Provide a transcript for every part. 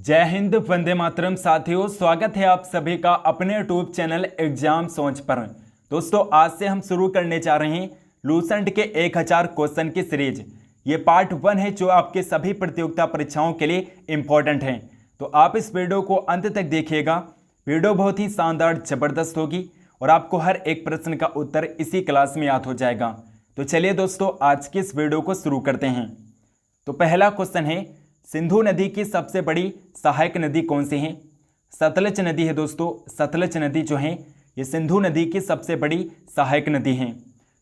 जय हिंद, वंदे मातरम। साथियों, स्वागत है आप सभी का अपने यूट्यूब चैनल एग्जाम सोच पर। दोस्तों, आज से हम शुरू करने जा रहे हैं लूसेंट के 1000 क्वेश्चन की सीरीज। ये पार्ट 1 है जो आपके सभी प्रतियोगिता परीक्षाओं के लिए इंपॉर्टेंट है। तो आप इस वीडियो को अंत तक देखिएगा। वीडियो बहुत ही शानदार जबरदस्त होगी और आपको हर एक प्रश्न का उत्तर इसी क्लास में याद हो जाएगा। तो चलिए दोस्तों, आज की इस वीडियो को शुरू करते हैं। तो पहला क्वेश्चन है, सिंधु नदी की सबसे बड़ी सहायक नदी कौन सी है? सतलज नदी है दोस्तों। सतलज नदी जो है ये सिंधु नदी की सबसे बड़ी सहायक नदी है।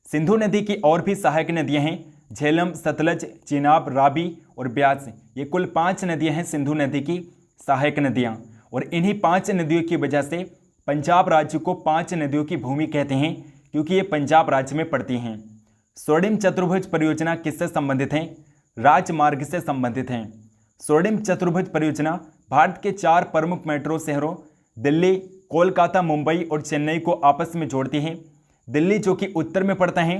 सिंधु नदी की और भी सहायक नदियां हैं, झेलम, सतलज, चिनाब, रावी और ब्यास। ये कुल 5 नदियां हैं सिंधु नदी की सहायक नदियां। और इन्हीं 5 नदियों की वजह से पंजाब राज्य को 5 नदियों की भूमि कहते हैं, क्योंकि ये पंजाब राज्य में पड़ती हैं। स्वर्णिम चतुर्भुज परियोजना किससे संबंधित है? राजमार्ग से संबंधित हैं। स्वर्णिम चतुर्भुज परियोजना भारत के 4 प्रमुख मेट्रो शहरों दिल्ली, कोलकाता, मुंबई और चेन्नई को आपस में जोड़ती है। दिल्ली जो कि उत्तर में पड़ता है,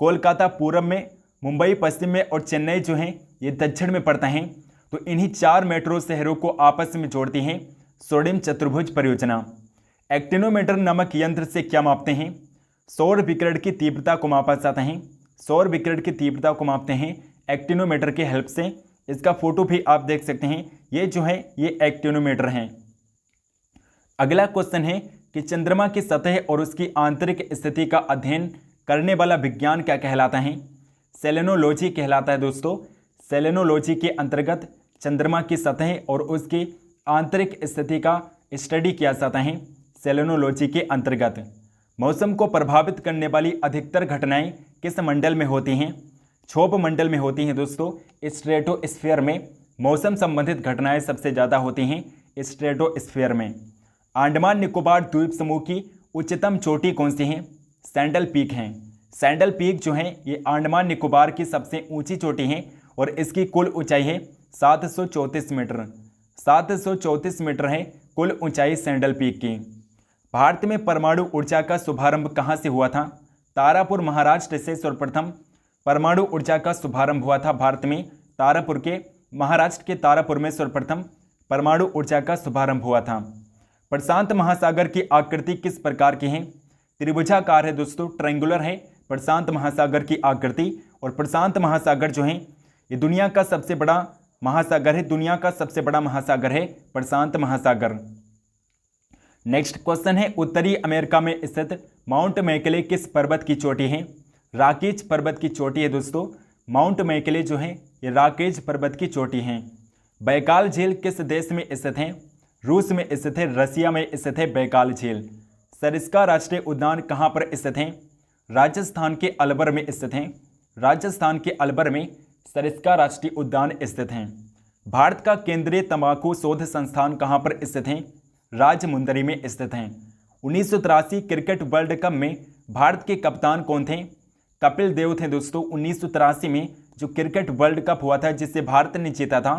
कोलकाता पूरब में, मुंबई पश्चिम में और चेन्नई जो है ये दक्षिण में पड़ता है। तो इन्हीं 4 मेट्रो शहरों को आपस में जोड़ती है स्वर्णिम चतुर्भुज परियोजना। एक्टिनोमीटर नामक यंत्र से क्या मापते हैं? सौर विकिरण की तीव्रता को मापा जाता है। सौर विकिरण की तीव्रता को मापते हैं एक्टिनोमीटर की हेल्प से। इसका फोटो भी आप देख सकते हैं। ये जो है ये एक्टिनोमीटर है। अगला क्वेश्चन है कि चंद्रमा की सतह और उसकी आंतरिक स्थिति का अध्ययन करने वाला विज्ञान क्या कहलाता है? सेलेनोलॉजी कहलाता है दोस्तों। सेलेनोलॉजी के अंतर्गत चंद्रमा की सतह और उसकी आंतरिक स्थिति का स्टडी किया जाता है सेलेनोलॉजी के अंतर्गत। मौसम को प्रभावित करने वाली अधिकतर घटनाएं किस मंडल में होती हैं? क्षोभ मंडल में होती हैं दोस्तों। स्ट्रेटोस्फीयर में मौसम संबंधित घटनाएं सबसे ज़्यादा होती हैं स्ट्रेटोस्फीयर में। अंडमान निकोबार द्वीप समूह की उच्चतम चोटी कौन सी है? सैंडल पीक है। सैंडल पीक जो है ये अंडमान निकोबार की सबसे ऊंची चोटी है और इसकी कुल ऊंचाई है 734 मीटर। 734 मीटर है कुल ऊंचाई सैंडल पीक की। भारत में परमाणु ऊर्जा का शुभारंभ कहाँ से हुआ था? तारापुर, महाराष्ट्र से सर्वप्रथम परमाणु ऊर्जा का शुभारंभ हुआ था भारत में। तारापुर के महाराष्ट्र के तारापुर में सर्वप्रथम परमाणु ऊर्जा का शुभारंभ हुआ था। प्रशांत महासागर की आकृति किस प्रकार की है? त्रिभुजाकार है दोस्तों, ट्रायंगुलर है प्रशांत महासागर की आकृति। और प्रशांत महासागर जो है ये दुनिया का सबसे बड़ा महासागर है। दुनिया का सबसे बड़ा महासागर है प्रशांत महासागर। नेक्स्ट क्वेश्चन है, उत्तरी अमेरिका में स्थित माउंट मैकले किस पर्वत की चोटी है? रॉकीज पर्वत की चोटी है दोस्तों। माउंट मैकले जो है ये रॉकीज पर्वत की चोटी है। बैकाल झील किस देश में स्थित है? रूस में स्थित है, रसिया में स्थित है बैकाल झील। सरिस्का राष्ट्रीय उद्यान कहाँ पर स्थित है? राजस्थान के अलवर में स्थित है। राजस्थान के अलवर में सरिस्का राष्ट्रीय उद्यान स्थित है। भारत का केंद्रीय तंबाकू शोध संस्थान कहाँ पर स्थित है? राजमुंदरी में स्थित है। 1983 क्रिकेट वर्ल्ड कप में भारत के कप्तान कौन थे? कपिल देव थे दोस्तों। 1983 में जो क्रिकेट वर्ल्ड कप हुआ था जिसे भारत ने जीता था,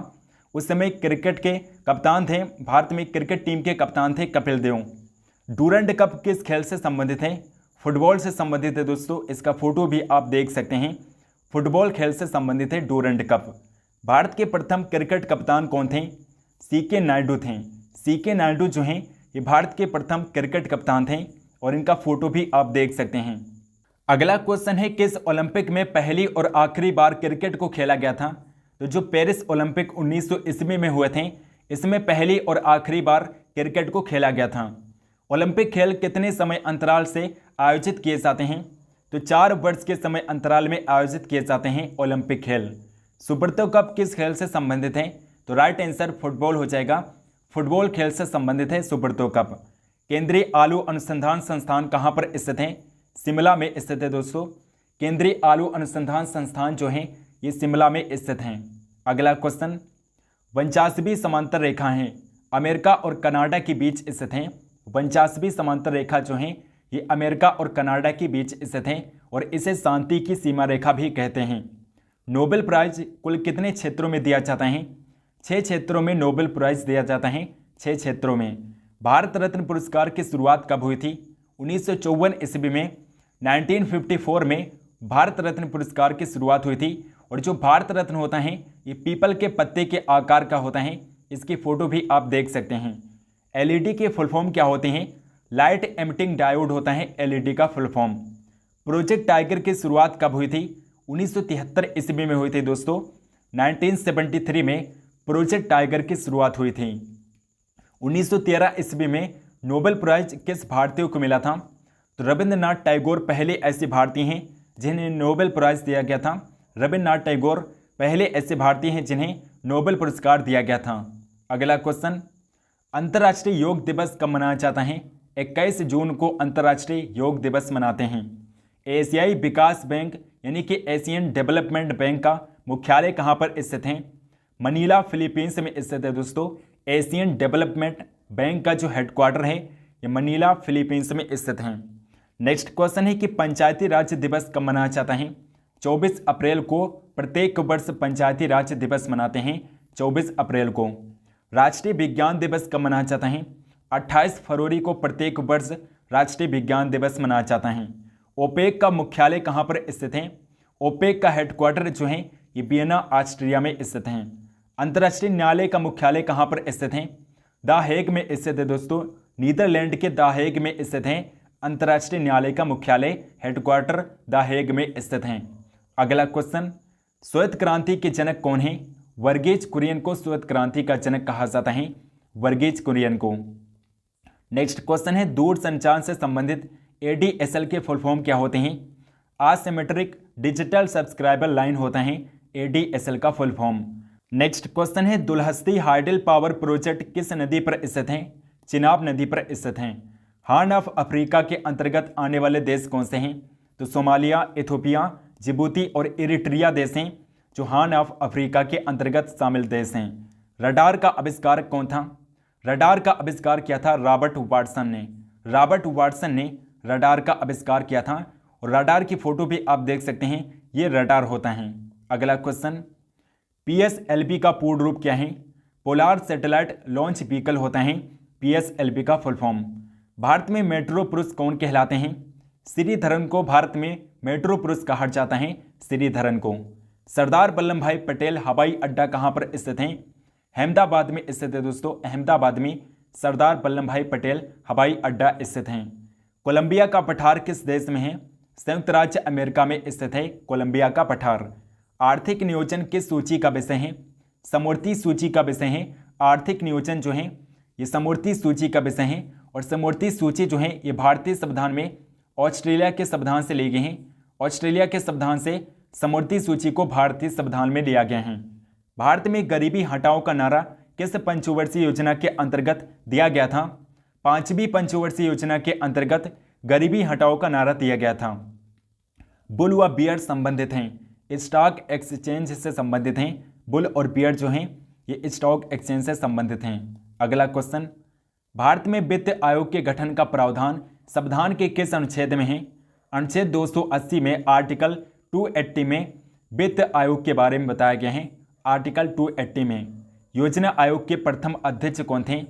उस समय क्रिकेट के कप्तान थे, भारत में क्रिकेट टीम के कप्तान थे कपिल देव। डूरंड कप किस खेल से संबंधित है? फुटबॉल से संबंधित है दोस्तों। इसका फोटो भी आप देख सकते हैं। फुटबॉल खेल से संबंधित है डूरंड कप। भारत के प्रथम क्रिकेट कप्तान कौन थे? सीके नायडू थे। सीके नायडू जो हैं ये भारत के प्रथम क्रिकेट कप्तान थे और इनका फोटो भी आप देख सकते हैं। अगला क्वेश्चन है, किस ओलंपिक में पहली और आखिरी बार क्रिकेट को खेला गया था? तो जो पेरिस ओलंपिक 1900 ईस्वी में हुए थे, इसमें पहली और आखिरी बार क्रिकेट को खेला गया था। ओलंपिक खेल कितने समय अंतराल से आयोजित किए जाते हैं? तो 4 वर्ष के समय अंतराल में आयोजित किए जाते हैं ओलंपिक खेल। सुब्रतो कप किस खेल से संबंधित है? तो राइट आंसर फुटबॉल हो जाएगा। फुटबॉल खेल से संबंधित है सुब्रतो कप। केंद्रीय आलू अनुसंधान संस्थान कहाँ पर स्थित है? शिमला में स्थित है दोस्तों। केंद्रीय आलू अनुसंधान संस्थान जो है ये शिमला में स्थित हैं। अगला क्वेश्चन, 49वीं समांतर रेखा है अमेरिका और कनाडा के बीच स्थित हैं। 49वीं समांतर रेखा जो है ये अमेरिका और कनाडा के बीच स्थित हैं और इसे शांति की सीमा रेखा भी कहते हैं। नोबेल प्राइज कुल कितने क्षेत्रों में दिया जाता है? 6 क्षेत्रों में नोबेल प्राइज दिया जाता है। 6 क्षेत्रों में। भारत रत्न पुरस्कार की शुरुआत कब हुई थी? 1954 ईस्वी में। 1954 में भारत रत्न पुरस्कार की शुरुआत हुई थी। और जो भारत रत्न होता है ये पीपल के पत्ते के आकार का होता है, इसकी फ़ोटो भी आप देख सकते हैं। एलईडी के फुल फॉर्म क्या होते हैं? लाइट एमिटिंग डायोड होता है एलईडी का फुल फॉर्म। प्रोजेक्ट टाइगर की शुरुआत कब हुई थी? 1973 ईस्वी में हुई थी दोस्तों। 1973 में प्रोजेक्ट टाइगर की शुरुआत हुई थी। 1913 ईस्वी में नोबेल प्राइज किस भारतीय को मिला था? तो रविंद्रनाथ टैगोर पहले ऐसे भारतीय हैं जिन्हें नोबेल प्राइज दिया गया था। रविंद्रनाथ टैगोर पहले ऐसे भारतीय हैं जिन्हें नोबेल पुरस्कार दिया गया था। अगला क्वेश्चन, अंतर्राष्ट्रीय योग दिवस कब मनाया जाता है? 21 जून को अंतर्राष्ट्रीय योग दिवस मनाते हैं। एशियाई विकास बैंक यानी कि एशियन डेवलपमेंट बैंक का मुख्यालय कहाँ पर स्थित है? मनीला, फिलीपींस में स्थित है दोस्तों। एशियन डेवलपमेंट बैंक का जो हेडक्वार्टर है ये मनीला, फिलीपींस में स्थित है। नेक्स्ट क्वेश्चन है कि पंचायती राज दिवस कब मनाया जाता है? 24 अप्रैल को प्रत्येक वर्ष पंचायती राज दिवस मनाते हैं। 24 अप्रैल को। राष्ट्रीय विज्ञान दिवस कब मनाया जाता है? 28 फरवरी को प्रत्येक वर्ष राष्ट्रीय विज्ञान दिवस मनाया जाता है। ओपेक का मुख्यालय कहाँ पर स्थित है? ओपेक का हेडक्वार्टर जो है ये वियना, ऑस्ट्रिया में स्थित है। अंतर्राष्ट्रीय न्यायालय का मुख्यालय कहाँ पर स्थित है? द हेग में स्थित है दोस्तों। नीदरलैंड के द हेग में स्थित है अंतर्राष्ट्रीय न्यायालय का मुख्यालय, हेडक्वार्टर द हेग में स्थित है। अगला क्वेश्चन, श्वेत क्रांति के जनक कौन है? वर्गीज कुरियन को श्वेत क्रांति का जनक कहा जाता है, वर्गीज कुरियन को। नेक्स्ट क्वेश्चन है, दूरसंचार से संबंधित एडीएसएल के फुल फॉर्म क्या होते हैं? असिमेट्रिक डिजिटल सब्सक्राइबर लाइन होता है एडीएसएल का फुल फॉर्म। नेक्स्ट क्वेश्चन है, दुलहस्ती हाइडल पावर प्रोजेक्ट किस नदी पर स्थित है? चिनाब नदी पर स्थित है। हॉर्न ऑफ अफ्रीका के अंतर्गत आने वाले देश कौन से हैं? तो सोमालिया, इथोपिया, जिबूती और इरिट्रिया देश हैं जो हॉर्न ऑफ अफ्रीका के अंतर्गत शामिल देश हैं। रडार का आविष्कारक कौन था? रडार का आविष्कार किया था रॉबर्ट वाटसन ने। रॉबर्ट वाटसन ने रडार का आविष्कार किया था और रडार की फोटो भी आप देख सकते हैं, ये रडार होता है। अगला क्वेश्चन, पीएसएलवी का पूर्ण रूप क्या है? पोलार सैटेलाइट लॉन्च व्हीकल होता है पीएसएलवी का फुल फॉर्म। भारत में मेट्रो पुरुष कौन कहलाते हैं? श्रीधरन को भारत में मेट्रो पुरुष कहा जाता है, श्रीधरन को। सरदार वल्लभ भाई पटेल हवाई अड्डा कहाँ पर स्थित है? अहमदाबाद में स्थित है दोस्तों। अहमदाबाद में सरदार वल्लभ भाई पटेल हवाई अड्डा स्थित है। कोलंबिया का पठार किस देश में है? संयुक्त राज्य अमेरिका में स्थित है कोलंबिया का पठार। आर्थिक नियोजन किस सूची का विषय है? समूर्ति सूची का विषय है। आर्थिक नियोजन जो है ये समूर्ति सूची का विषय है और समूर्ति सूची जो है ये भारतीय संविधान में ऑस्ट्रेलिया के संविधान से लिए गए हैं। ऑस्ट्रेलिया के संविधान से समूर्ति सूची को भारतीय संविधान में लिया गया है। भारत में गरीबी हटाओ का नारा किस पंचवर्षीय योजना के अंतर्गत दिया गया था? 5वीं पंचवर्षीय योजना के अंतर्गत गरीबी हटाओ का नारा दिया गया था। बुल व बियर संबंधित हैं, स्टॉक एक्सचेंज से संबंधित हैं। बुल और बियर जो हैं ये स्टॉक एक्सचेंज से संबंधित हैं। अगला क्वेश्चन, भारत में वित्त आयोग के गठन का प्रावधान संविधान के किस अनुच्छेद में है? अनुच्छेद 280 में आर्टिकल 280 में वित्त आयोग के बारे में बताया गया है। आर्टिकल 280 में योजना आयोग के प्रथम अध्यक्ष कौन थे?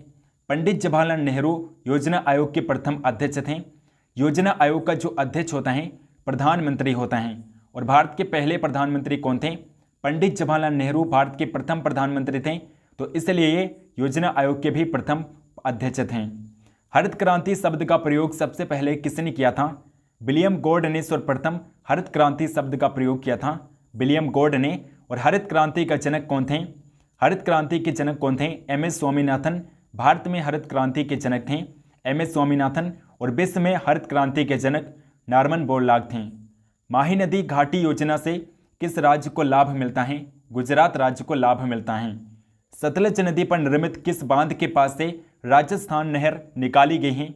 पंडित जवाहरलाल नेहरू योजना आयोग के प्रथम अध्यक्ष थे। योजना आयोग का जो अध्यक्ष होता है प्रधानमंत्री होता है और भारत के पहले प्रधानमंत्री कौन थे? पंडित जवाहरलाल नेहरू भारत के प्रथम प्रधानमंत्री थे, तो इसलिए ये योजना आयोग के भी प्रथम अध्यक्ष थे। हरित क्रांति शब्द का प्रयोग सबसे पहले किसने किया था? विलियम गॉर्ड ने सर्वप्रथम हरित क्रांति शब्द का प्रयोग किया था, विलियम गॉर्ड ने। और हरित क्रांति का जनक कौन थे? हरित क्रांति के जनक कौन थे? एम.एस. स्वामीनाथन भारत में हरित क्रांति के जनक थे, एम.एस. स्वामीनाथन। और विश्व में हरित क्रांति के जनक नॉर्मन बोरलॉग थे। माही नदी घाटी योजना से किस राज्य को लाभ मिलता है? गुजरात राज्य को लाभ मिलता है। सतलज नदी पर निर्मित किस बांध के पास से राजस्थान नहर निकाली गई है?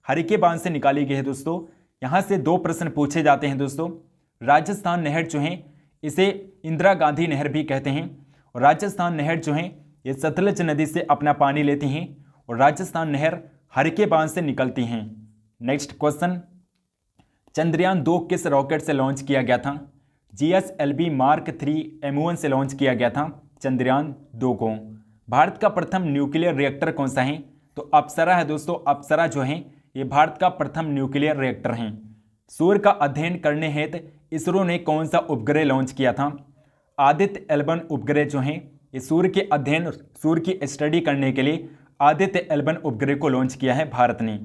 हरिके बांध से निकाली गई है दोस्तों। यहाँ से 2 प्रश्न पूछे जाते हैं दोस्तों। राजस्थान नहर जो है इसे इंदिरा गांधी नहर भी कहते हैं और राजस्थान नहर जो है ये सतलज नदी से अपना पानी लेती हैं और राजस्थान नहर हरिके बांध से निकलती हैं। नेक्स्ट क्वेश्चन, चंद्रयान 2 किस रॉकेट से लॉन्च किया गया था? GSLV मार्क 3 M1 से लॉन्च किया गया था चंद्रयान 2 को। भारत का प्रथम न्यूक्लियर रिएक्टर कौन सा है? तो अप्सरा है दोस्तों। अप्सरा जो है ये भारत का प्रथम न्यूक्लियर रिएक्टर है। सूर्य का अध्ययन करने हेतु इसरो ने कौन सा उपग्रह लॉन्च किया था? आदित्य L1 उपग्रह जो है ये सूर्य के अध्ययन, सूर्य की स्टडी करने के लिए आदित्य L1 उपग्रह को लॉन्च किया है भारत ने।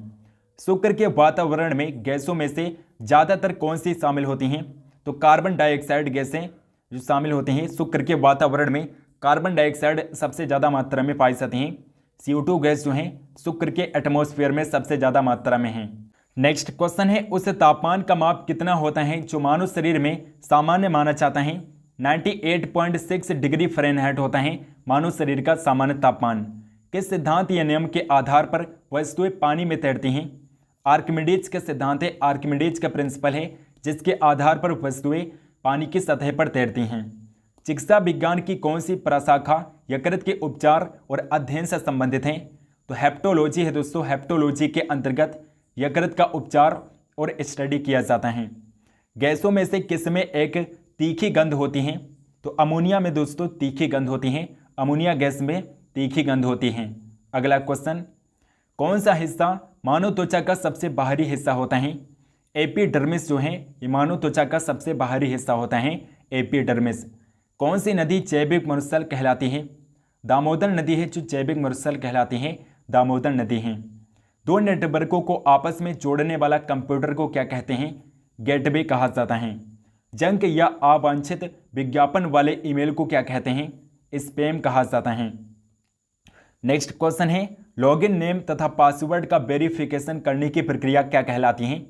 शुक्र के वातावरण में गैसों में से ज़्यादातर कौन सी शामिल होती हैं? तो कार्बन डाइऑक्साइड गैसें जो शामिल होती हैं शुक्र के वातावरण में, कार्बन डाइऑक्साइड सबसे ज़्यादा मात्रा में पाई जाती हैं। CO2 गैस जो है शुक्र के एटमॉस्फेयर में सबसे ज़्यादा मात्रा में है। नेक्स्ट क्वेश्चन है, उस तापमान का माप कितना होता है जो मानव शरीर में सामान्य माना जाता है? 98.6 डिग्री फ़ारेनहाइट होता है मानव शरीर का सामान्य तापमान। किस सिद्धांत या नियम के आधार पर वस्तुएं पानी में तैरती हैं? आर्किमिडीज का सिद्धांत है, आर्किमिडीज का प्रिंसिपल है जिसके आधार पर वस्तुएं पानी की सतह पर तैरती हैं। चिकित्सा विज्ञान की कौन सी प्रशाखा यकृत के उपचार और अध्ययन से संबंधित है? तो हेप्टोलॉजी है दोस्तों। हेप्टोलॉजी के अंतर्गत यकृत का उपचार और स्टडी किया जाता है। गैसों में से किस में एक तीखी गंध होती है? तो अमोनिया में दोस्तों तीखी गंध होती है, अमोनिया गैस में तीखी गंध होती है। अगला क्वेश्चन, कौन सा हिस्सा मानव त्वचा का सबसे बाहरी हिस्सा होता है? एपिडर्मिस जो है ये मानव त्वचा का सबसे बाहरी हिस्सा होता है, एपिडर्मिस। कौन सी नदी जैविक मरुस्थल कहलाती है? दामोदर नदी है जो जैविक मरुस्थल कहलाती है, दामोदर नदी है। दो नेटवर्कों को आपस में जोड़ने वाला कंप्यूटर को क्या कहते हैं? गेटवे कहा जाता है। जंक या अवांछित विज्ञापन वाले ईमेल को क्या कहते हैं? स्पैम कहा जाता है। नेक्स्ट क्वेश्चन है, लॉगिन नेम तथा पासवर्ड का वेरिफिकेशन करने की प्रक्रिया क्या कहलाती है?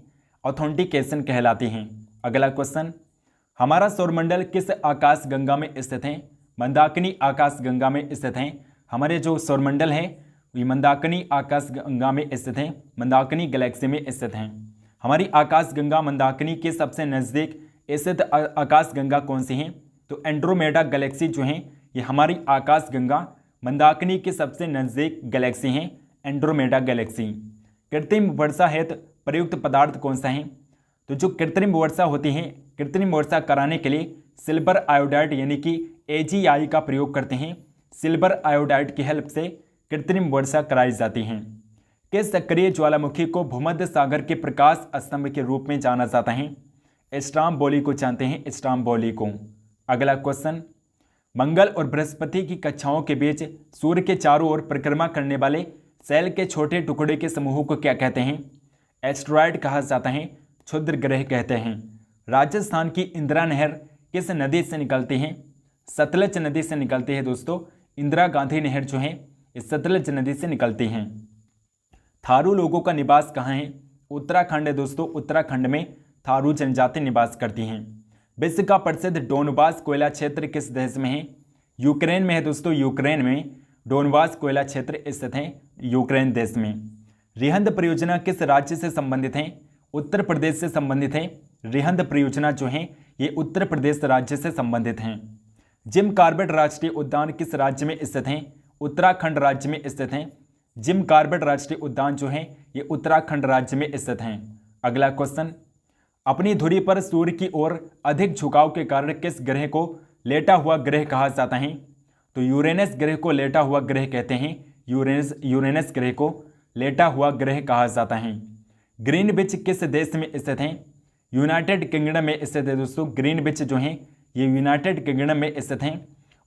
ऑथेंटिकेशन कहलाती है। अगला क्वेश्चन, हमारा सौरमंडल किस आकाश गंगा में स्थित है? मंदाकिनी आकाश गंगा में स्थित है। हमारे जो सौरमंडल है ये मंदाकिनी आकाश गंगा में स्थित है, मंदाकिनी गैलेक्सी में स्थित हैं। हमारी आकाश गंगा मंदाकिनी के सबसे नज़दीक स्थित आकाश गंगा कौन सी है? तो एंड्रोमेडा गैलेक्सी जो है ये हमारी आकाश गंगा मंदाकिनी के सबसे नज़दीक गैलेक्सी हैं, एंड्रोमेडा गैलेक्सी। कृत्रिम वर्षा हेतु प्रयुक्त पदार्थ कौन सा है? तो जो कृत्रिम वर्षा होती है, कृत्रिम वर्षा कराने के लिए सिल्वर आयोडाइड यानी कि AgI का प्रयोग करते हैं। सिल्वर आयोडाइड की हेल्प से कृत्रिम वर्षा कराई जाती है। किस सक्रिय ज्वालामुखी को भूमध्य सागर के प्रकाश स्तंभ के रूप में जाना जाता है? स्ट्राम्बोली को जानते हैं, स्ट्राम्बोली को। अगला क्वेश्चन, मंगल और बृहस्पति की कक्षाओं के बीच सूर्य के चारों ओर परिक्रमा करने वाले सेल के छोटे टुकड़े के समूह को क्या कहते हैं? एस्टेरॉयड कहा जाता है, क्षुद्र ग्रह कहते हैं। राजस्थान की इंदिरा नहर किस नदी से निकलती है? सतलज नदी से निकलती है दोस्तों। इंदिरा गांधी नहर जो है इस सतलज नदी से निकलती हैं। थारू लोगों का निवास कहाँ है? उत्तराखंड है दोस्तों। उत्तराखंड में थारू जनजाति निवास करती हैं। विश्व का प्रसिद्ध डोनबास कोयला क्षेत्र किस देश में है? यूक्रेन में है दोस्तों। यूक्रेन में डोनबास कोयला क्षेत्र स्थित है, यूक्रेन देश में। रिहंद परियोजना किस राज्य से संबंधित है? उत्तर प्रदेश से संबंधित है। रिहंद परियोजना जो है ये उत्तर प्रदेश राज्य से संबंधित हैं। जिम कॉर्बेट राष्ट्रीय उद्यान किस राज्य में स्थित हैं? उत्तराखंड राज्य में स्थित हैं। जिम कॉर्बेट राष्ट्रीय उद्यान जो है ये उत्तराखंड राज्य में स्थित हैं। अगला क्वेश्चन, अपनी धुरी पर सूर्य की ओर अधिक झुकाव के कारण किस ग्रह को लेटा हुआ ग्रह कहा जाता है? तो यूरेनस ग्रह को लेटा हुआ ग्रह कहते हैं। यूरेनस ग्रह को लेटा हुआ ग्रह कहा जाता है। ग्रीनविच किस देश में स्थित है? यूनाइटेड किंगडम में स्थित है दोस्तों। ग्रीनविच जो है ये यूनाइटेड किंगडम में स्थित हैं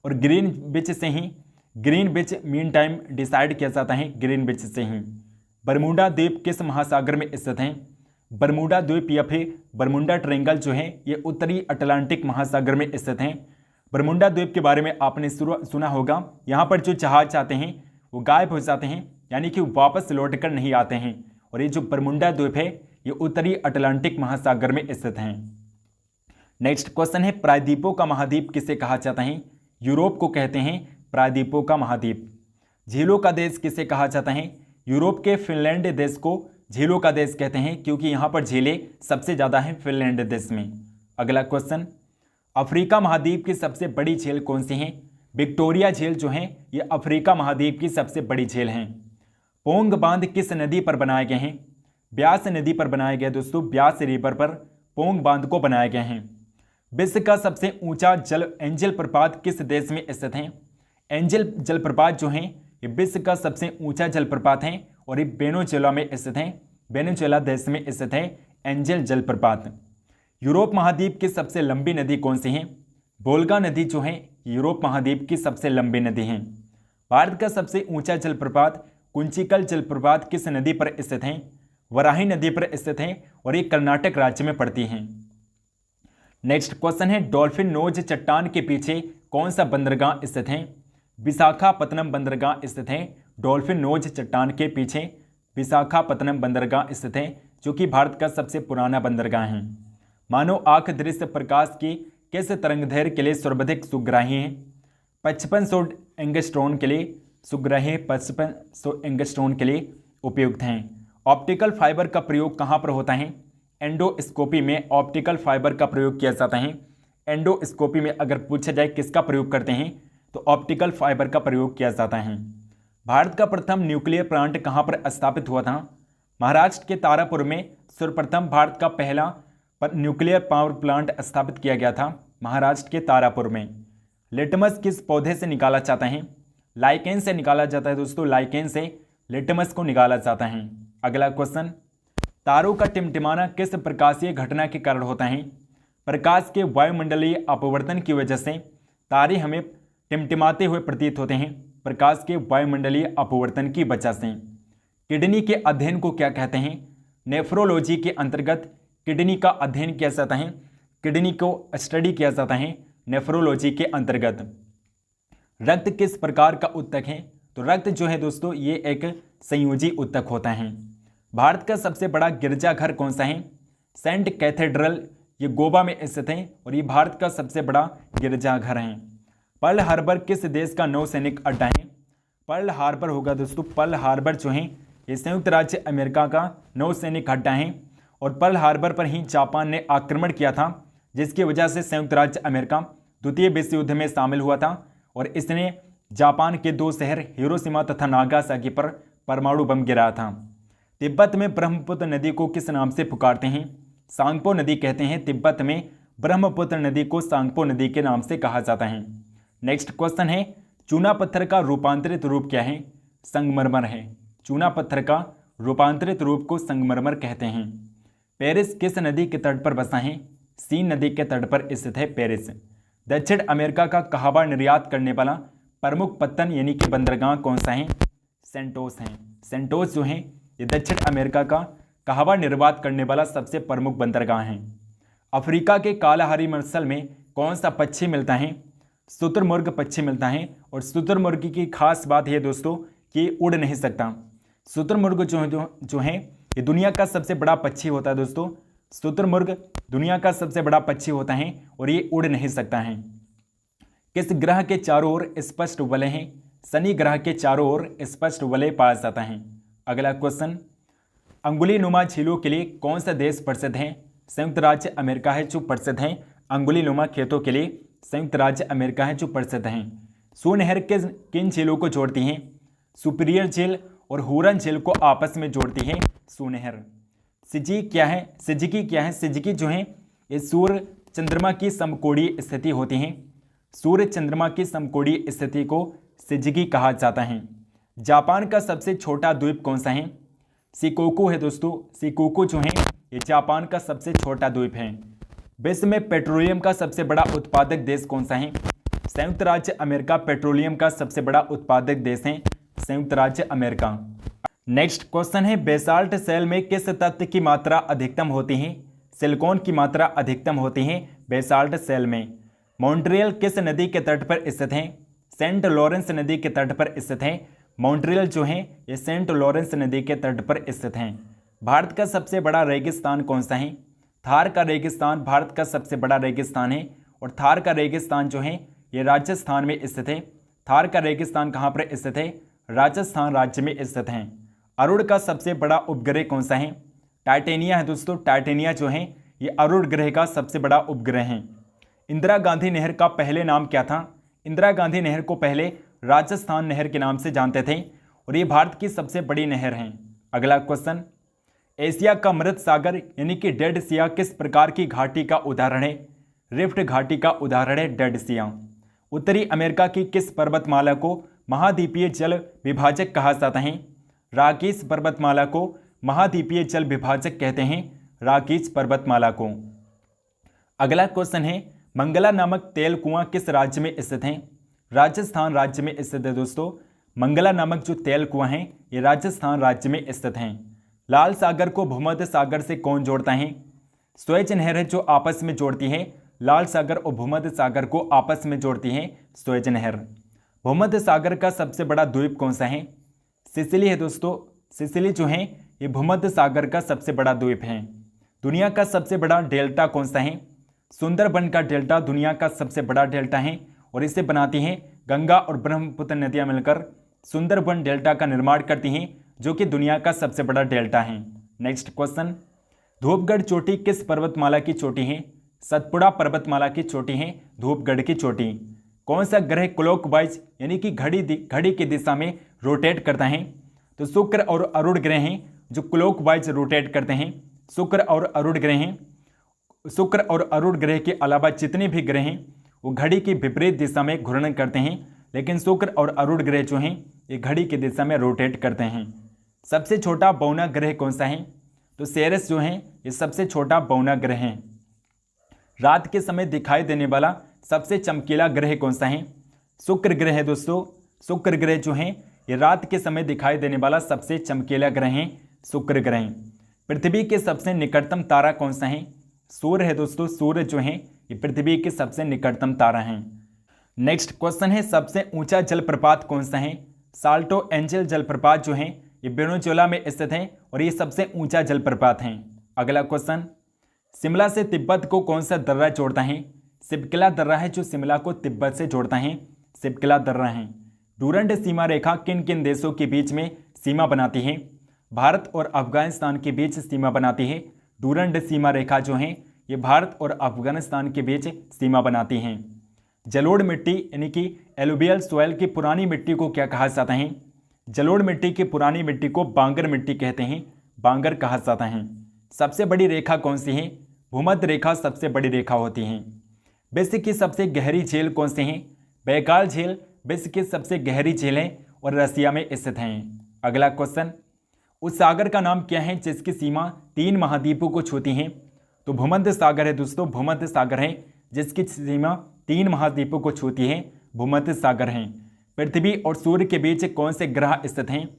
और ग्रीनविच से ही ग्रीनविच मीन टाइम डिसाइड किया जाता है, ग्रीनविच से ही। बरमूडा द्वीप किस महासागर में स्थित हैं? बरमूडा द्वीप या फिर बरमुंडा ट्रायंगल जो है ये उत्तरी अटलांटिक महासागर में स्थित हैं। बरमुंडा द्वीप के बारे में आपने सुना होगा। यहाँ पर जो जहाज आते हैं वो गायब हो जाते हैं, यानी कि वापस लौट कर नहीं आते हैं। और ये जो बरमुंडा द्वीप है ये उत्तरी अटलांटिक महासागर में स्थित हैं। नेक्स्ट क्वेश्चन है, प्रायद्वीपों का महाद्वीप किसे कहा जाता है? यूरोप को कहते हैं प्रायद्वीपों का महाद्वीप। झीलों का देश किसे कहा जाता है? यूरोप के फिनलैंड देश को झीलों का देश कहते हैं क्योंकि यहाँ पर झीलें सबसे ज़्यादा हैं फिनलैंड देश में। अगला क्वेश्चन, अफ्रीका महाद्वीप की सबसे बड़ी झील कौन सी है? विक्टोरिया झील जो है ये अफ्रीका महाद्वीप की सबसे बड़ी झील हैं। पोंग बांध किस नदी पर बनाए गए हैं? ब्यास नदी पर बनाए गए दोस्तों। ब्यास रिवर पर पोंग बांध को बनाए गए हैं। विश्व का सबसे ऊंचा एंजल प्रपात किस देश में स्थित है? एंजल जलप्रपात जो हैं ये विश्व का सबसे ऊंचा जलप्रपात है और ये वेनेजुएला में स्थित है। वेनेजुएला देश में स्थित है एंजल जलप्रपात। यूरोप महाद्वीप की सबसे लंबी नदी कौन सी है? वोल्गा नदी जो है यूरोप महाद्वीप की सबसे लंबी नदी है। भारत का सबसे ऊंचा जलप्रपात कुंचिकल जलप्रपात किस नदी पर स्थित है? वराही नदी पर स्थित है और ये कर्नाटक राज्य में पड़ती हैं। नेक्स्ट क्वेश्चन है, डॉल्फिन नोज चट्टान के पीछे कौन सा बंदरगाह स्थित है? विशाखापत्तनम बंदरगाह स्थित है। डॉल्फिन नोज चट्टान के पीछे विशाखापत्तनम बंदरगाह स्थित है, जो कि भारत का सबसे पुराना बंदरगाह है। मानव आंख दृश्य प्रकाश की किस तरंगदैर्घ्य के लिए सर्वाधिक सुग्राही है? 5500 एंगस्ट्रॉन के लिए सुग्राही 5500 एंगस्ट्रॉन के लिए उपयुक्त हैं। ऑप्टिकल फाइबर का प्रयोग कहाँ पर होता है? एंडोस्कोपी में ऑप्टिकल फाइबर का प्रयोग किया जाता है। एंडोस्कोपी में अगर पूछा जाए किसका प्रयोग करते हैं तो ऑप्टिकल फाइबर का प्रयोग किया जाता है। भारत का प्रथम न्यूक्लियर प्लांट कहाँ पर स्थापित हुआ था? महाराष्ट्र के तारापुर में सर्वप्रथम भारत का पहला न्यूक्लियर पावर प्लांट स्थापित किया गया था, महाराष्ट्र के तारापुर में। लिटमस किस पौधे से निकाला जाता है? लाइकेन से निकाला जाता है दोस्तों, लाइकेन से लिटमस को निकाला जाता है। अगला क्वेश्चन, तारों का टिमटिमाना किस प्रकाशीय घटना के कारण होता है? प्रकाश के वायुमंडलीय अपवर्तन की वजह से तारे हमें टिमटिमाते हुए प्रतीत होते हैं, प्रकाश के वायुमंडलीय अपवर्तन की वजह से। किडनी के अध्ययन को क्या कहते हैं? नेफ्रोलॉजी के अंतर्गत किडनी का अध्ययन किया जाता है, किडनी को स्टडी किया जाता है नेफ्रोलॉजी के अंतर्गत। रक्त किस प्रकार का उत्तक है? तो रक्त जो है दोस्तों ये एक संयोजी उत्तक होता है। भारत का सबसे बड़ा गिरजाघर कौन सा है? सेंट कैथेड्रल, ये गोवा में स्थित है और ये भारत का सबसे बड़ा गिरजाघर है। पर्ल हार्बर किस देश का नौसैनिक अड्डा है? पर्ल हार्बर होगा दोस्तों, पर्ल हार्बर जो है ये संयुक्त राज्य अमेरिका का नौसैनिक अड्डा है और पर्ल हार्बर पर ही जापान ने आक्रमण किया था, जिसकी वजह से संयुक्त राज्य अमेरिका द्वितीय विश्व युद्ध में शामिल हुआ था और इसने जापान के 2 शहर हिरोशिमा तथा नागासाकी पर परमाणु बम गिराया था। तिब्बत में ब्रह्मपुत्र नदी को किस नाम से पुकारते हैं? सांगपो नदी कहते हैं। तिब्बत में ब्रह्मपुत्र नदी को सांगपो नदी के नाम से कहा जाता है। नेक्स्ट क्वेश्चन है, चूना पत्थर का रूपांतरित रूप क्या है? संगमरमर है। चूना पत्थर का रूपांतरित रूप को संगमरमर कहते हैं। पेरिस किस नदी के तट पर बसा है? सीन नदी के तट पर स्थित है पेरिस। दक्षिण अमेरिका का कहवा निर्यात करने वाला प्रमुख पत्तन यानी कि बंदरगाह कौन सा है? सेंटोस है। सेंटोस जो है ये दक्षिण अमेरिका का कहवा निर्यात करने वाला सबसे प्रमुख बंदरगाह है। अफ्रीका के कालाहारी मसल में कौन सा पक्षी मिलता है? शुतुरमुर्ग पक्षी मिलता है और शुतुरमुर्ग की खास बात है दोस्तों कि उड़ नहीं सकता। शुतुरमुर्ग जो है ये दुनिया का सबसे बड़ा पक्षी होता है दोस्तों। शुतुरमुर्ग दुनिया का सबसे बड़ा पक्षी होता है और ये उड़ नहीं सकता है। किस ग्रह के चारों ओर स्पष्ट वलय हैं? शनि ग्रह के चारों ओर स्पष्ट वलय पाया जाता है। अगला क्वेश्चन, अंगुलीनुमा झीलों के लिए कौन सा देश प्रसिद्ध है? संयुक्त राज्य अमेरिका है जो प्रसिद्ध है। अंगुलीनुमा खेतों के लिए संयुक्त राज्य अमेरिका है जो प्रसिद्ध हैं। सुनहर किन झीलों को जोड़ती हैं? सुपीरियर झील और हुरन झील को आपस में जोड़ती है सुनहर। सिजिकी क्या है? सिजिकी जो है ये सूर्य चंद्रमा की समकोणीय स्थिति होती है। सूर्य चंद्रमा की समकोणीय स्थिति को सिजिकी कहा जाता है। जापान का सबसे छोटा द्वीप कौन सा है? शिकोकू है दोस्तों। शिकोकू जो है ये जापान का सबसे छोटा द्वीप है। विश्व में पेट्रोलियम का सबसे बड़ा उत्पादक देश कौन सा है? संयुक्त राज्य अमेरिका पेट्रोलियम का सबसे बड़ा उत्पादक देश है, संयुक्त राज्य अमेरिका। नेक्स्ट क्वेश्चन है, बेसाल्ट सेल में किस तत्व की मात्रा अधिकतम होती है? सिलिकॉन की मात्रा अधिकतम होती है बेसाल्ट सेल में। मॉन्ट्रियल किस नदी के तट पर स्थित है? सेंट लॉरेंस नदी के तट पर स्थित है। मॉन्ट्रियल जो है ये सेंट लॉरेंस नदी के तट पर स्थित हैं। भारत का सबसे बड़ा रेगिस्तान कौन सा है? थार का रेगिस्तान भारत का सबसे बड़ा रेगिस्तान है और थार का रेगिस्तान जो है ये राजस्थान में स्थित है। थार का रेगिस्तान कहाँ पर स्थित है? राजस्थान राज्य में स्थित है। अरुण का सबसे बड़ा उपग्रह कौन सा है? टाइटेनिया है दोस्तों। टाइटेनिया जो है ये अरुण ग्रह का सबसे बड़ा उपग्रह है। इंदिरा गांधी नहर का पहले नाम क्या था? इंदिरा गांधी नहर को पहले राजस्थान नहर के नाम से जानते थे और ये भारत की सबसे बड़ी नहर है। अगला क्वेश्चन, एशिया का मृत सागर यानी कि डेड सिया किस प्रकार की घाटी का उदाहरण है? रिफ्ट घाटी का उदाहरण है डेड सिया। उत्तरी अमेरिका की किस पर्वतमाला को महाद्वीपीय जल विभाजक कहा जाता है? रॉकीज पर्वतमाला को महाद्वीपीय जल विभाजक कहते हैं, रॉकीज पर्वतमाला को। अगला क्वेश्चन है, मंगला नामक तेल कुआं किस राज्य में स्थित है? राजस्थान राज्य में स्थित है दोस्तों। मंगला नामक जो तेल कुआं है ये राजस्थान राज्य में स्थित हैं। लाल सागर को भूमध्य सागर से कौन जोड़ता है? स्वेज नहर है जो आपस में जोड़ती है लाल सागर और भूमध्य सागर को आपस में जोड़ती है स्वेज नहर। भूमध्य सागर का सबसे बड़ा द्वीप कौन सा है? सिसिली है दोस्तों। सिसिली जो है ये भूमध्य सागर का सबसे बड़ा द्वीप है। दुनिया का सबसे बड़ा डेल्टा कौन सा है? सुंदरबन का डेल्टा दुनिया का सबसे बड़ा डेल्टा है और इसे बनाती हैं गंगा और ब्रह्मपुत्र नदियां मिलकर सुंदरबन डेल्टा का निर्माण करती हैं, जो कि दुनिया का सबसे बड़ा डेल्टा है। नेक्स्ट क्वेश्चन, धूपगढ़ चोटी किस पर्वतमाला की चोटी है? सतपुड़ा पर्वतमाला की चोटी है धूपगढ़ की चोटी। कौन सा ग्रह क्लॉकवाइज यानी कि घड़ी की दिशा में रोटेट करता है? तो शुक्र और अरुण ग्रह हैं जो क्लॉकवाइज रोटेट करते हैं। शुक्र और अरुण ग्रह हैं। शुक्र और अरुण ग्रह के अलावा जितने भी ग्रह हैं वो घड़ी की विपरीत दिशा में घूर्णन करते हैं, लेकिन शुक्र और अरुण ग्रह जो हैं ये घड़ी की दिशा में रोटेट करते हैं। सबसे छोटा बौना ग्रह कौन सा है? तो सेरेस जो है ये सबसे छोटा बौना ग्रह है। रात के समय दिखाई देने वाला सबसे चमकीला ग्रह कौन सा है? शुक्र ग्रह है दोस्तों। शुक्र ग्रह जो है ये रात के समय दिखाई देने वाला सबसे चमकीला ग्रह है शुक्र ग्रह। पृथ्वी के सबसे निकटतम तारा कौन सा है? सूर्य है दोस्तों। सूर्य जो है ये पृथ्वी के सबसे निकटतम तारा हैं। नेक्स्ट क्वेश्चन है, सबसे ऊंचा जलप्रपात कौन सा है? साल्टो एंजल जलप्रपात जो है ये वेनेजुएला में स्थित है और ये सबसे ऊंचा जलप्रपात है। अगला क्वेश्चन, शिमला से तिब्बत को कौन सा दर्रा जोड़ता है? शिपकिला दर्रा है जो शिमला को तिब्बत से जोड़ता है, शिपकिला दर्रा है। डूरंड सीमा रेखा किन किन देशों के बीच में सीमा बनाती है? भारत और अफगानिस्तान के बीच सीमा बनाती है। डूरंड सीमा रेखा जो है ये भारत और अफगानिस्तान के बीच सीमा बनाती हैं। जलोढ़ मिट्टी यानी कि एलुवियल सॉइल की पुरानी मिट्टी को क्या कहा जाता है? जलोढ़ मिट्टी की पुरानी मिट्टी को बांगर मिट्टी कहते हैं, बांगर कहा जाता है। सबसे बड़ी रेखा कौन सी है? भूमध्य रेखा सबसे बड़ी रेखा होती है। विश्व की सबसे गहरी झील कौन सी है? बैकाल झील विश्व की सबसे गहरी झील है और रसिया में स्थित है। अगला क्वेश्चन, उस सागर का नाम क्या है जिसकी सीमा 3 महाद्वीपों को छूती है? तो भूमध्य सागर है दोस्तों। भूमध्य सागर है जिसकी सीमा 3 महाद्वीपों को छूती है, भूमध्य सागर है। पृथ्वी और सूर्य के बीच कौन से ग्रह स्थित हैं?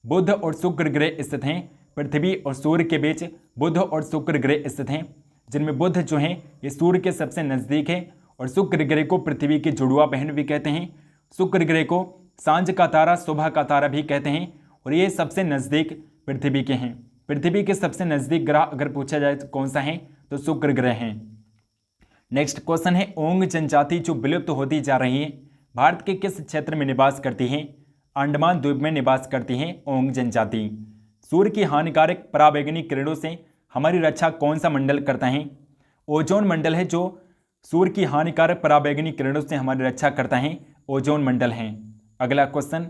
बुध और शुक्र ग्रह स्थित हैं। पृथ्वी और सूर्य के बीच बुध और शुक्र ग्रह स्थित हैं, जिनमें बुध जो है ये सूर्य के सबसे नज़दीक है और शुक्र ग्रह को पृथ्वी की जुड़वा बहन भी कहते हैं। शुक्र ग्रह को सांझ का तारा, सुबह का तारा भी कहते हैं और ये सबसे नज़दीक पृथ्वी के हैं। पृथ्वी के सबसे नज़दीक ग्रह अगर पूछा जाए तो कौन सा है? तो शुक्र ग्रह है। नेक्स्ट क्वेश्चन है, ओंग जनजाति जो विलुप्त होती जा रही है भारत के किस क्षेत्र में निवास करती है? अंडमान द्वीप में निवास करती है ओंग जनजाति। सूर्य की हानिकारक पराबैंगनी किरणों से हमारी रक्षा कौन सा मंडल करता है? ओजोन मंडल है जो सूर्य की हानिकारक पराबैंगनी किरणों से हमारी रक्षा करता है, ओजोन मंडल है। अगला क्वेश्चन,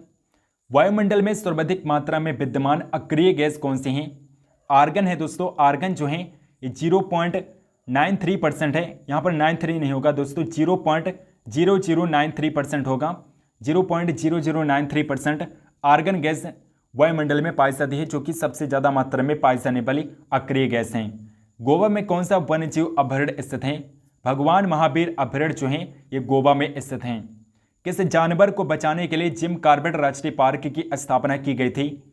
वायुमंडल में सर्वाधिक मात्रा में विद्यमान अक्रिय गैस कौन सी है? आर्गन है दोस्तों। आर्गन जो है ये 0.93% है। यहाँ पर 93 नहीं होगा दोस्तों, 0.0093% होगा। 0.0093% आर्गन गैस वायुमंडल में पाई जाती है, जो कि सबसे ज़्यादा मात्रा में पाई जाने वाली अक्रिय गैस हैं। गोवा में कौन सा वन्यजीव अभयारण्य स्थित है? भगवान महावीर अभयारण्य जो है ये गोवा में स्थित हैं। किस जानवर को बचाने के लिए जिम कॉर्बेट राष्ट्रीय पार्क की स्थापना की गई थी?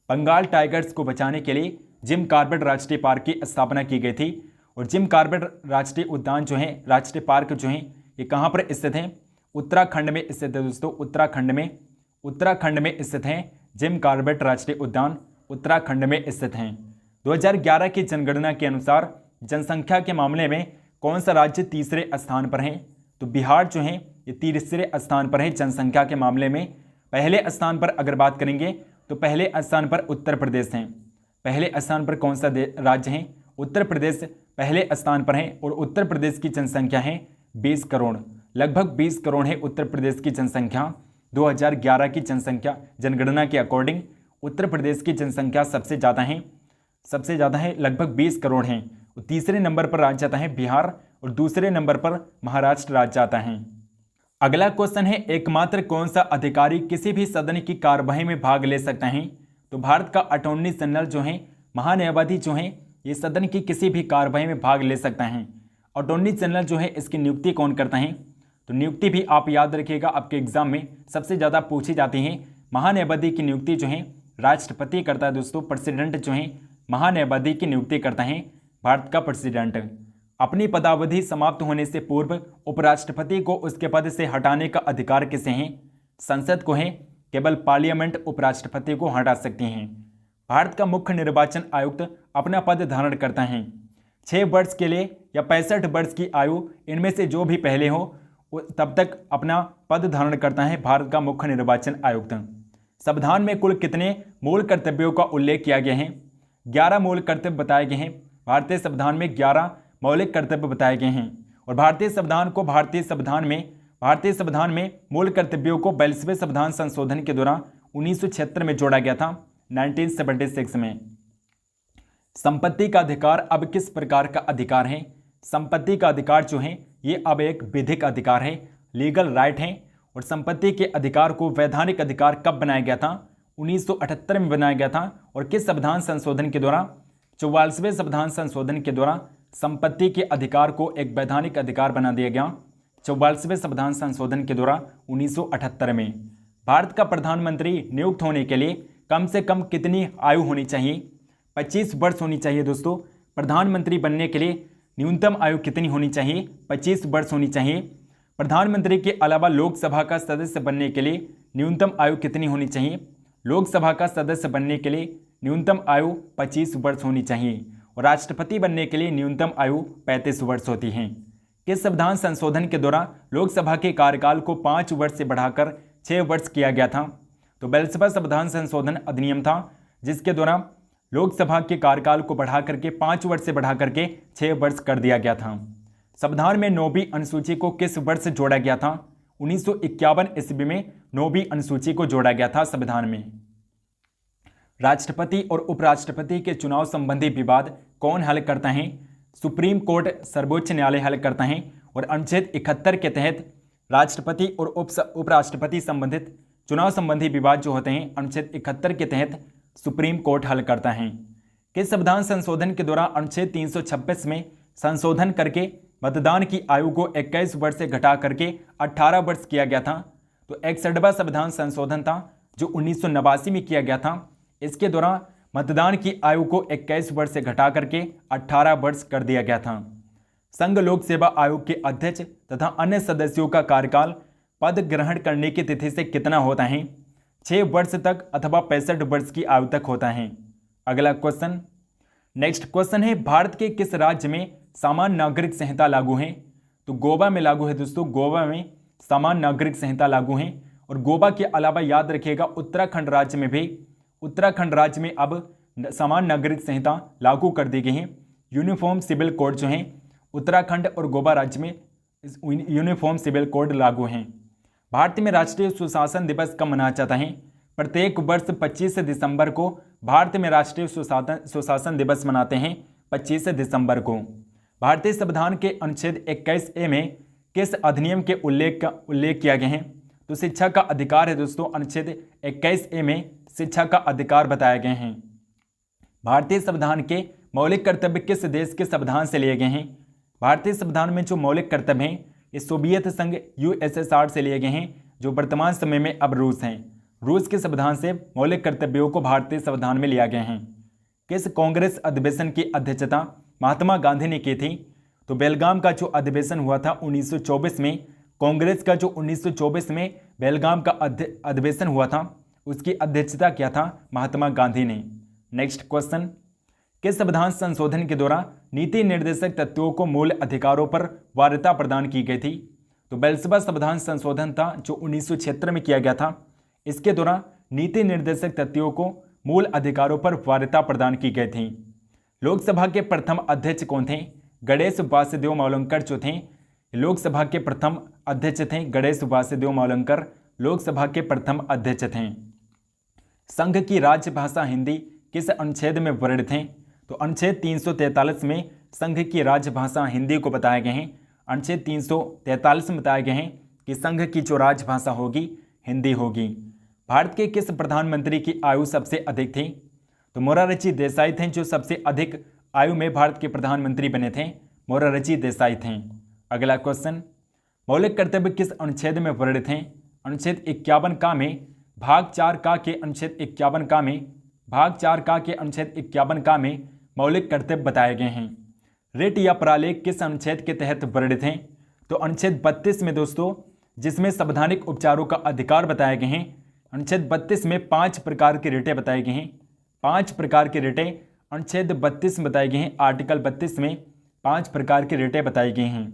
बंगाल टाइगर्स को बचाने के लिए जिम कॉर्बेट राष्ट्रीय पार्क की स्थापना की गई थी और जिम कॉर्बेट राष्ट्रीय उद्यान जो है, राष्ट्रीय पार्क जो है ये कहाँ पर स्थित हैं? उत्तराखंड में स्थित है दोस्तों। उत्तराखंड में स्थित हैं जिम कॉर्बेट राष्ट्रीय उद्यान, उत्तराखंड में स्थित हैं। 2011 की जनगणना के अनुसार जनसंख्या के मामले में कौन सा राज्य तीसरे स्थान पर है? तो बिहार जो है ये तीसरे स्थान पर है जनसंख्या के मामले में। पहले स्थान पर अगर बात करेंगे तो पहले स्थान पर उत्तर प्रदेश हैं। पहले स्थान पर कौन सा राज्य है? उत्तर प्रदेश पहले स्थान पर है और उत्तर प्रदेश की जनसंख्या है 20 करोड़, लगभग 20 करोड़ है उत्तर प्रदेश की जनसंख्या। 2011 की जनसंख्या जनगणना के अकॉर्डिंग उत्तर प्रदेश की जनसंख्या सबसे ज़्यादा है, लगभग 20 करोड़ हैं। तीसरे नंबर पर राज्य आता है बिहार और दूसरे नंबर पर महाराष्ट्र राज्य आता है। अगला क्वेश्चन है, एकमात्र कौन सा अधिकारी किसी भी सदन की कार्यवाही में भाग ले सकता है? तो भारत का अटॉर्नी जनरल जो है, महान्यायवादी जो है, ये सदन की किसी भी कार्यवाही में भाग ले सकता है। अटॉर्नी जनरल जो है इसकी नियुक्ति कौन करता है? तो नियुक्ति भी आप याद रखिएगा, आपके एग्जाम में सबसे ज़्यादा पूछी जाती है। महान्यायवादी की नियुक्ति जो है राष्ट्रपति करता है दोस्तों। प्रेसिडेंट जो है महान्यायवादी की नियुक्ति करता है भारत का प्रेसिडेंट। अपनी पदावधि समाप्त होने से पूर्व उपराष्ट्रपति को उसके पद से हटाने का अधिकार किसे है? संसद को है। केवल पार्लियामेंट उपराष्ट्रपति को हटा सकती हैं। भारत का मुख्य निर्वाचन आयुक्त अपना पद धारण करता है 6 वर्ष के लिए या 65 वर्ष की आयु, इनमें से जो भी पहले हो तब तक अपना पद धारण करता है भारत का मुख्य निर्वाचन आयुक्त। संविधान में कुल कितने मूल कर्तव्यों का उल्लेख किया गया है? 11 मूल कर्तव्य बताए गए हैं। भारतीय संविधान में 11 मौलिक कर्तव्य बताए गए हैं और भारतीय संविधान में मूल कर्तव्यों को 42वें संविधान संशोधन के दौरान 1976 में जोड़ा गया था, 1976 में। संपत्ति का अधिकार अब किस प्रकार का अधिकार है? संपत्ति का अधिकार जो है ये अब एक विधिक अधिकार है, लीगल राइट है। और संपत्ति के अधिकार को वैधानिक अधिकार कब बनाया गया था? 1978 में बनाया गया था। और किस संविधान संशोधन के द्वारा? 44वें संविधान संशोधन के द्वारा संपत्ति के अधिकार को एक वैधानिक अधिकार बना दिया गया, 44वें संविधान संशोधन के द्वारा 1978 में। भारत का प्रधानमंत्री नियुक्त होने के लिए कम से कम कितनी आयु होनी चाहिए? 25 वर्ष होनी चाहिए दोस्तों। प्रधानमंत्री बनने के लिए न्यूनतम आयु कितनी होनी चाहिए? 25 वर्ष होनी चाहिए। प्रधानमंत्री के अलावा लोकसभा का सदस्य बनने के लिए न्यूनतम आयु कितनी होनी चाहिए? लोकसभा का सदस्य बनने के लिए न्यूनतम आयु 25 वर्ष होनी चाहिए और राष्ट्रपति बनने के लिए न्यूनतम आयु 35 वर्ष होती है। किस संविधान संशोधन के दौरान लोकसभा के कार्यकाल को 5 वर्ष से बढ़ाकर 6 वर्ष किया गया था? तो 42वां संविधान संशोधन अधिनियम था, जिसके द्वारा लोकसभा के कार्यकाल को बढ़ा करके 5 वर्ष से बढ़ा करके 6 वर्ष कर दिया गया था। संविधान में 9वीं अनुसूची को किस वर्ष जोड़ा गया था? 1951 ईस्वी में 9वीं अनुसूची को जोड़ा गया था संविधान में। राष्ट्रपति और उपराष्ट्रपति के चुनाव संबंधी विवाद कौन हल करता है? सुप्रीम कोर्ट, सर्वोच्च न्यायालय हल करता है। और अनुच्छेद 71 के तहत राष्ट्रपति और उपराष्ट्रपति संबंधित चुनाव संबंधी विवाद जो होते हैं अनुच्छेद 71 के तहत सुप्रीम कोर्ट हल करता है। किस संविधान संशोधन के द्वारा अनुच्छेद 326 में संशोधन करके मतदान की आयु को 21 वर्ष से घटा करके 18 वर्ष किया गया था? तो 61वां संविधान संशोधन था जो 1989 में किया गया था। इसके दौरान मतदान की आयु को 21 वर्ष से घटा करके 18 वर्ष कर दिया गया था। संघ लोक सेवा आयोग के अध्यक्ष तथा अन्य सदस्यों का कार्यकाल पद ग्रहण करने की तिथि से कितना होता है? 6 वर्ष तक अथवा 65 वर्ष की आयु तक होता है। अगला क्वेश्चन, नेक्स्ट क्वेश्चन है, भारत के किस राज्य में सामान्य नागरिक संहिता लागू है? तो गोवा में लागू है दोस्तों। गोवा में सामान्य नागरिक संहिता लागू है। और गोवा के अलावा याद रखिएगा उत्तराखंड राज्य में अब सामान्य नागरिक संहिता लागू कर दी गई है। यूनिफॉर्म सिविल कोड जो है उत्तराखंड और गोवा राज्य में यूनिफॉर्म सिविल कोड लागू हैं। भारत में राष्ट्रीय सुशासन दिवस कब मनाया जाता है? प्रत्येक वर्ष 25 दिसंबर को भारत में राष्ट्रीय सुशासन दिवस मनाते हैं, 25 दिसंबर को। भारतीय संविधान के अनुच्छेद 21A में किस अधिनियम के उल्लेख किया गया है? तो शिक्षा का अधिकार है दोस्तों। अनुच्छेद 21A में शिक्षा का अधिकार बताए गए हैं। भारतीय संविधान के मौलिक कर्तव्य किस देश के संविधान से लिए गए हैं? भारतीय संविधान में जो मौलिक कर्तव्य हैं ये सोवियत संघ USSR से लिए गए हैं, जो वर्तमान समय में अब रूस हैं। रूस के संविधान से मौलिक कर्तव्यों को भारतीय संविधान में लिया गया है। किस कांग्रेस अधिवेशन की अध्यक्षता महात्मा गांधी ने की थी? तो बेलगाम का जो अधिवेशन हुआ था 1924 में, कांग्रेस का जो 1924 में बेलगाम का अधिवेशन हुआ था उसकी अध्यक्षता किया था महात्मा गांधी ने। नेक्स्ट क्वेश्चन, किस संविधान संशोधन के द्वारा नीति निर्देशक तत्वों को मूल अधिकारों पर वरीयता प्रदान की गई थी? तो 42वां संविधान संशोधन था जो 1976 में किया गया था। इसके द्वारा नीति निर्देशक तत्वों को मूल अधिकारों पर वरीयता प्रदान की गई थी। लोकसभा के प्रथम अध्यक्ष कौन थे? गणेश वासुदेव मावलंकर जो थे लोकसभा के प्रथम अध्यक्ष थे। गणेश वासुदेव मावलंकर लोकसभा के प्रथम अध्यक्ष थे। संघ की राजभाषा हिंदी किस अनुच्छेद में वर्णित है? तो अनुच्छेद 343 में संघ की राजभाषा हिंदी को बताया गया है। अनुच्छेद 343 में बताया गया है कि संघ की जो राजभाषा होगी हिंदी होगी। भारत के किस प्रधानमंत्री की आयु सबसे अधिक थी? तो मोरारजी देसाई थे जो सबसे अधिक आयु में भारत के प्रधानमंत्री बने थे। मोरारजी देसाई थे। अगला क्वेश्चन, मौलिक कर्तव्य किस अनुच्छेद में वर्णित हैं? अनुच्छेद 51 का में भाग 4 का के अनुच्छेद 51 का में भाग 4 का के अनुच्छेद 51 का में मौलिक कर्तव्य बताए गए हैं। रिट या प्रालेख किस अनुच्छेद के तहत वर्णित हैं? तो अनुच्छेद 32 में दोस्तों, जिसमें संवैधानिक उपचारों का अधिकार बताए गए हैं। अनुच्छेद 32 में 5 प्रकार की रिटें बताई गई हैं। 5 प्रकार की रिटें अनुच्छेद 32 में बताई गई हैं। आर्टिकल 32 में 5 प्रकार की रिटें बताई गई हैं।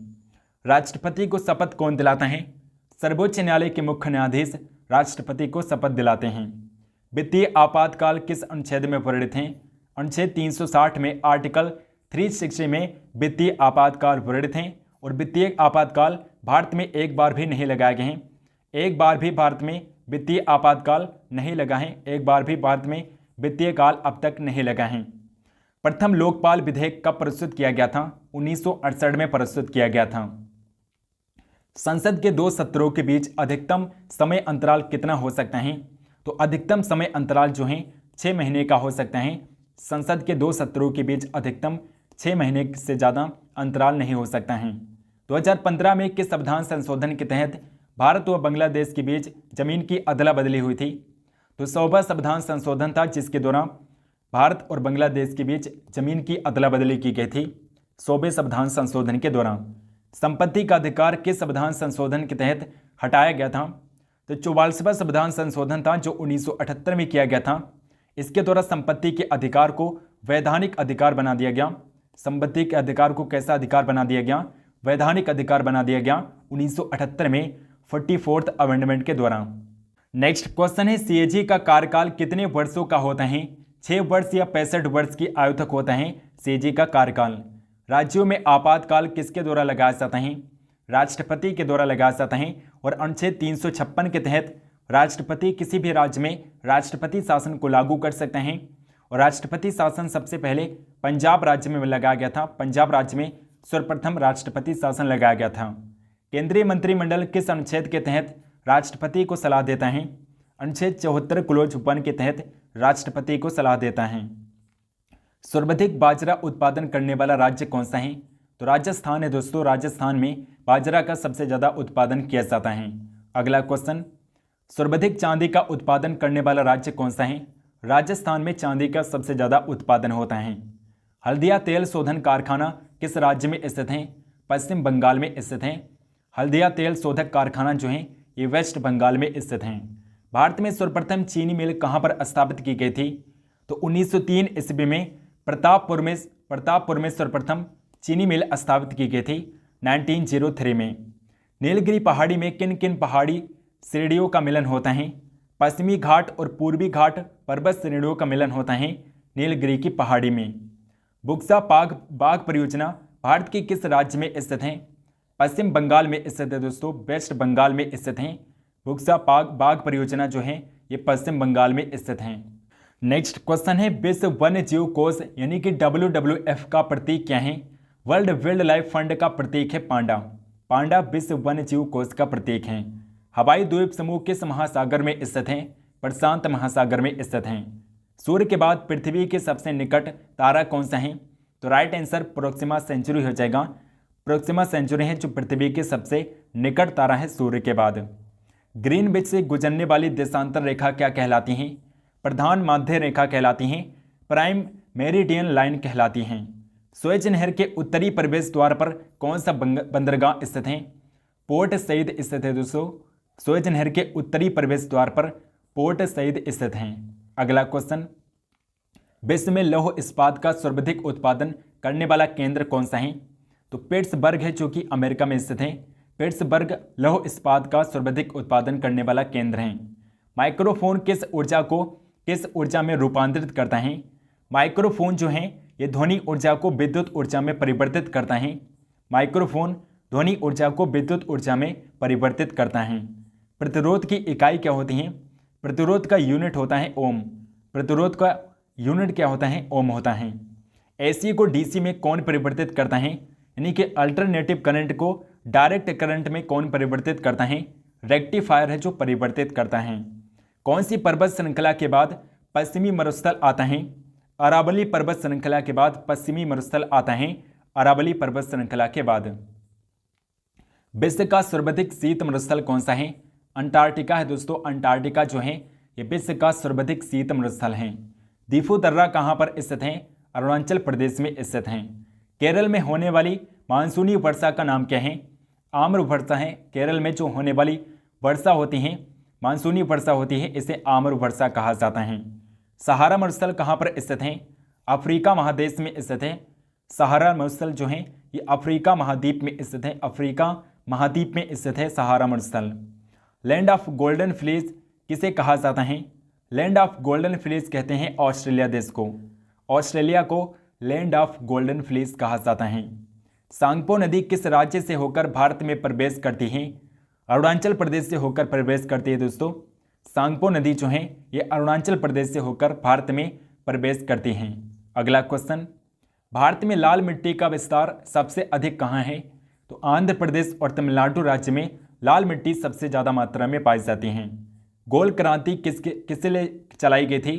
राष्ट्रपति को शपथ कौन दिलाता है? सर्वोच्च न्यायालय के मुख्य न्यायाधीश राष्ट्रपति को शपथ दिलाते हैं। वित्तीय आपातकाल किस अनुच्छेद में वर्णित हैं? अनुच्छेद 360 में आर्टिकल 360 में वित्तीय आपातकाल वर्णित हैं और वित्तीय आपातकाल भारत में एक बार भी नहीं लगाए गए हैं। एक बार भी भारत में वित्तीय आपातकाल नहीं लगा है। एक बार भी भारत में वित्तीय काल अब तक नहीं लगा है। प्रथम लोकपाल विधेयक कब प्रस्तुत किया गया था? 1968 में प्रस्तुत किया गया था। संसद के 2 सत्रों के बीच अधिकतम समय अंतराल कितना हो सकता है? तो अधिकतम समय अंतराल जो है 6 महीने का हो सकता है। संसद के 2 सत्रों के बीच अधिकतम 6 महीने से ज़्यादा अंतराल नहीं हो सकता है। 2015 में किस संविधान संशोधन के तहत भारत व बांग्लादेश के बीच जमीन की अदला बदली हुई थी? तो 100वां संविधान संशोधन था, जिसके दौरान भारत और बांग्लादेश के बीच जमीन की अदला बदली की गई थी। 100वें संविधान संशोधन के दौरान संपत्ति का अधिकार किस संविधान संशोधन के तहत हटाया गया था? तो 44वां संविधान संशोधन था, जो 1978 में किया गया था। इसके द्वारा संपत्ति के अधिकार को वैधानिक अधिकार बना दिया गया। संपत्ति के अधिकार को कैसा अधिकार बना दिया गया? वैधानिक अधिकार बना दिया गया 1978 में 44th अमेंडमेंट के द्वारा। नेक्स्ट क्वेश्चन है, सीएजी का कार्यकाल कितने वर्षों का होता है? 6 वर्ष या 65 वर्ष की आयु तक होता है सीएजी का कार्यकाल। राज्यों में आपातकाल किसके द्वारा लगाया जाता है? राष्ट्रपति के द्वारा लगाया जाता है और अनुच्छेद 356 के तहत राष्ट्रपति किसी भी राज्य में राष्ट्रपति शासन को लागू कर सकते हैं। और राष्ट्रपति शासन सबसे पहले पंजाब राज्य में लगाया गया था। पंजाब राज्य में सर्वप्रथम राष्ट्रपति शासन लगाया गया था। केंद्रीय मंत्रिमंडल किस अनुच्छेद के तहत राष्ट्रपति को सलाह देता है? अनुच्छेद 74 क्लोज 1 के तहत राष्ट्रपति को सलाह देता है। सर्वाधिक बाजरा उत्पादन करने वाला राज्य कौन सा है? तो राजस्थान है दोस्तों। राजस्थान में बाजरा का सबसे ज़्यादा उत्पादन किया जाता है। अगला क्वेश्चन, सर्वाधिक चांदी का उत्पादन करने वाला राज्य कौन सा है? राजस्थान में चांदी का सबसे ज़्यादा उत्पादन होता है। हल्दिया तेल शोधन कारखाना किस राज्य में स्थित है? पश्चिम बंगाल में स्थित है। हल्दिया तेल शोधक कारखाना जो है ये वेस्ट बंगाल में स्थित हैं। भारत में सर्वप्रथम चीनी मिल कहाँ पर स्थापित की गई थी? तो 1903 ईस्वी में प्रतापपुर में सर्वप्रथम चीनी मिल स्थापित की गई थी 1903 में। नीलगिरी पहाड़ी में किन किन पहाड़ी श्रेणियों का मिलन होता है? पश्चिमी घाट और पूर्वी घाट पर्वत श्रेणियों का मिलन होता है नीलगिरी की पहाड़ी में। बुक्सा बाघ परियोजना भारत के किस राज्य में स्थित है? पश्चिम बंगाल में स्थित है दोस्तों। वेस्ट बंगाल में स्थित हैं। बुक्सा बाघ परियोजना जो है ये पश्चिम बंगाल में स्थित हैं। नेक्स्ट क्वेश्चन है, विश्व वन्य जीव कोष यानी कि WWF का प्रतीक क्या है? वर्ल्ड वाइल्ड लाइफ फंड का प्रतीक है पांडा। पांडा विश्व वन्य जीव कोष का प्रतीक है। हवाई द्वीप समूह किस महासागर में स्थित हैं? प्रशांत महासागर में स्थित हैं। सूर्य के बाद पृथ्वी के सबसे निकट तारा कौन सा है? तो राइट आंसर प्रोक्सिमा सेंचुरी हो जाएगा। प्रोक्सिमा सेंचुरी है जो पृथ्वी के सबसे निकट तारा है सूर्य के बाद। ग्रीनविच से गुजरने वाली देशांतर रेखा क्या कहलाती हैं? प्रधान माध्य रेखा कहलाती हैं। प्राइम मेरिडियन लाइन कहलाती हैं। सुएज नहर के उत्तरी प्रवेश द्वार पर कौन सा बंदरगाह स्थित है? पोर्ट सईद स्थित है दोस्तों। सुएज नहर के उत्तरी प्रवेश द्वार पर पोर्ट सईद स्थित हैं। अगला क्वेश्चन, विश्व में लौह इस्पात का सर्वाधिक उत्पादन करने वाला केंद्र कौन सा है? तो पिट्सबर्ग है जो कि अमेरिका में स्थित है। पिट्सबर्ग लौह इस्पात का सर्वाधिक उत्पादन करने वाला केंद्र है। माइक्रोफोन किस ऊर्जा में रूपांतरित करता है? माइक्रोफोन जो है ये ध्वनि ऊर्जा को विद्युत ऊर्जा में परिवर्तित करता है। माइक्रोफोन ध्वनि ऊर्जा को विद्युत ऊर्जा में परिवर्तित करता है। प्रतिरोध की इकाई क्या होती है? प्रतिरोध का यूनिट होता है ओम। प्रतिरोध का यूनिट क्या होता है? ओम होता है। एसी को डीसी में कौन परिवर्तित करता है? यानी कि अल्टरनेटिव करंट को डायरेक्ट करंट में कौन परिवर्तित करता है? रेक्टिफायर है जो परिवर्तित करता है। कौन सी पर्वत श्रृंखला के बाद पश्चिमी मरुस्थल आता है? अरावली पर्वत श्रृंखला के बाद पश्चिमी मरुस्थल आता है अरावली पर्वत श्रृंखला के बाद। विश्व का सर्वाधिक शीत मरुस्थल कौन सा है? अंटार्कटिका है दोस्तों। अंटार्कटिका जो है ये विश्व का सर्वाधिक शीत मरुस्थल है। दीफू दर्रा कहाँ पर स्थित है? अरुणाचल प्रदेश में स्थित हैं। केरल में होने वाली मानसूनी वर्षा का नाम क्या है? आम्र वर्षा है। केरल में जो होने वाली वर्षा होती है, मानसूनी वर्षा होती है, इसे आम्र वर्षा कहा जाता है। सहारा मरुस्थल कहाँ पर स्थित है? अफ्रीका महादेश में स्थित है। सहारा मरुस्थल जो है ये अफ्रीका महाद्वीप में स्थित है। अफ्रीका महाद्वीप में स्थित है सहारा मरुस्थल। लैंड ऑफ गोल्डन फ्लीज किसे कहा जाता है? लैंड ऑफ गोल्डन फ्लीज कहते हैं ऑस्ट्रेलिया देश को। ऑस्ट्रेलिया को लैंड ऑफ गोल्डन फ्लीज कहा जाता है। सांगपो नदी किस राज्य से होकर भारत में प्रवेश करती है? अरुणाचल प्रदेश से होकर प्रवेश करती है दोस्तों। सांगपो नदी जो है ये अरुणाचल प्रदेश से होकर भारत में प्रवेश करती हैं। अगला क्वेश्चन, भारत में लाल मिट्टी का विस्तार सबसे अधिक कहाँ है? तो आंध्र प्रदेश और तमिलनाडु राज्य में लाल मिट्टी सबसे ज़्यादा मात्रा में पाई जाती हैं। गोल क्रांति किसके लिए चलाई गई थी?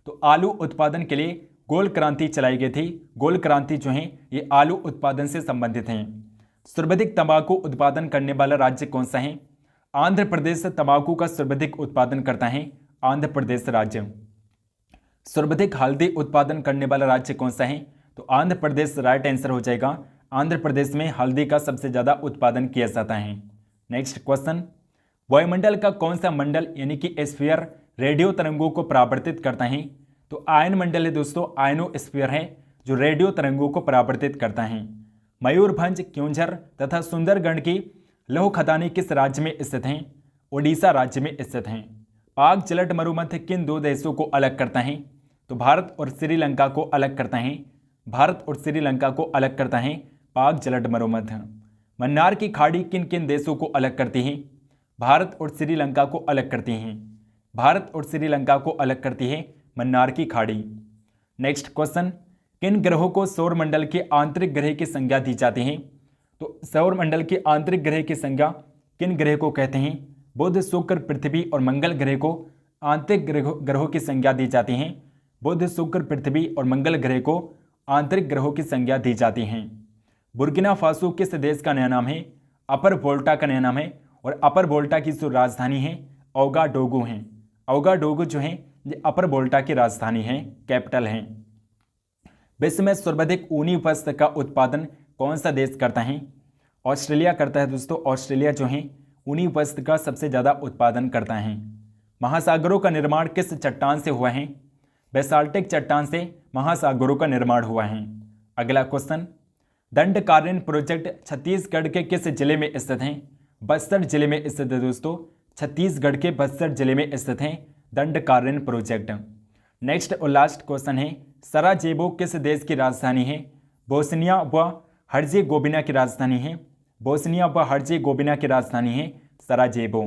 तो आलू उत्पादन के लिए गोल क्रांति चलाई गई थी। गोल क्रांति जो है ये आलू उत्पादन से संबंधित हैं। सर्वाधिक तंबाकू उत्पादन करने वाला राज्य कौन सा है? आंध्र प्रदेश तंबाकू का सर्वाधिक उत्पादन करता है आंध्र प्रदेश राज्य। सर्वाधिक हल्दी उत्पादन करने वाला राज्य कौन सा है? तो आंध्र प्रदेश राइट आंसर हो जाएगा। आंध्र प्रदेश में हल्दी का सबसे ज़्यादा उत्पादन किया जाता है। नेक्स्ट क्वेश्चन, वायुमंडल का कौन सा मंडल यानी कि एस्फीयर रेडियो तरंगों को परावर्तित करता है? तो आयन मंडल है दोस्तों। आयनोस्फीयर है जो रेडियो तरंगों को परावर्तित करता है। मयूरभंज, क्योंझर तथा सुंदरगढ़ की लौह खदानें किस राज्य में स्थित हैं? ओडिशा राज्य में स्थित हैं। पाक जलट मरुमध्य किन दो देशों को अलग करता है? तो भारत और श्रीलंका को अलग करता है। भारत और श्रीलंका को अलग करता है पाक जलट मरुमध्य। मन्नार की खाड़ी किन किन देशों को अलग करती है? भारत और श्रीलंका को अलग करती हैं। भारत और श्रीलंका को अलग करती है मन्नार की खाड़ी। नेक्स्ट क्वेश्चन, किन ग्रहों को सौरमंडल के आंतरिक ग्रह की संज्ञा दी जाती है? तो सौरमंडल के आंतरिक ग्रह की संज्ञा किन ग्रह को कहते हैं? बुध, शुक्र, पृथ्वी और मंगल ग्रह को आंतरिक ग्रहों की संज्ञा दी जाती है। बुध, शुक्र, पृथ्वी और मंगल ग्रह को आंतरिक ग्रहों की संज्ञा दी जाती हैं। बुर्किना फासो किस देश का नया नाम है? अपर वोल्टा का नया नाम है और अपर वोल्टा की जो राजधानी है ओगाडोगो है। ओगाडोगो जो है ये अपर वोल्टा की राजधानी है, कैपिटल है। विश्व में सर्वाधिक ऊनी वस्त्र का उत्पादन कौन सा देश करता है? ऑस्ट्रेलिया करता है दोस्तों। ऑस्ट्रेलिया जो है ऊनी वस्त्र का सबसे ज़्यादा उत्पादन करता है। महासागरों का निर्माण किस चट्टान से हुआ है? बेसाल्टिक चट्टान से महासागरों का निर्माण हुआ है। अगला क्वेश्चन, दंडकारण्य प्रोजेक्ट छत्तीसगढ़ के किस जिले में स्थित है? बस्तर जिले में स्थित है दोस्तों। छत्तीसगढ़ के बस्तर जिले में स्थित है दंडकारण्य प्रोजेक्ट। नेक्स्ट और लास्ट क्वेश्चन है, सराजेवो किस देश की राजधानी है? बोस्निया व हर्जेगोविना की राजधानी है। बोस्निया व हर्जेगोविना की राजधानी है सराजेवो।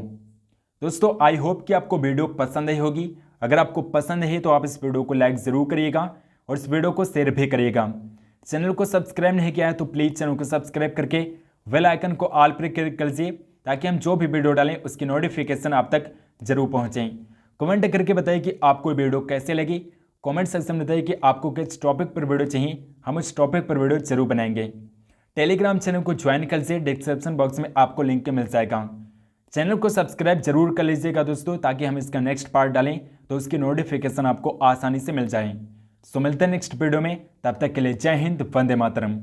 दोस्तों आई होप कि आपको वीडियो पसंद आई होगी। अगर आपको पसंद है तो आप इस वीडियो को लाइक ज़रूर करिएगा और इस वीडियो को शेयर भी करिएगा। चैनल को सब्सक्राइब नहीं किया है तो प्लीज़ चैनल को सब्सक्राइब करके बेल आइकन को ऑल पर क्लिक कर लीजिए ताकि हम जो भी वीडियो डालें उसकी नोटिफिकेशन आप तक जरूर पहुँचें। कमेंट करके बताइए कि आपको वीडियो कैसे लगी। कमेंट सेक्शन में बताइए कि आपको किस टॉपिक पर वीडियो चाहिए, हम उस टॉपिक पर वीडियो जरूर बनाएंगे। टेलीग्राम चैनल को ज्वाइन कर लीजिए, डिस्क्रिप्शन बॉक्स में आपको लिंक मिल जाएगा। चैनल को सब्सक्राइब जरूर कर लीजिएगा दोस्तों ताकि हम इसका नेक्स्ट पार्ट डालें तो उसकी नोटिफिकेशन आपको आसानी से मिल जाए। सो मिलते हैं नेक्स्ट वीडियो में, तब तक के लिए जय हिंद, वंदे मातरम।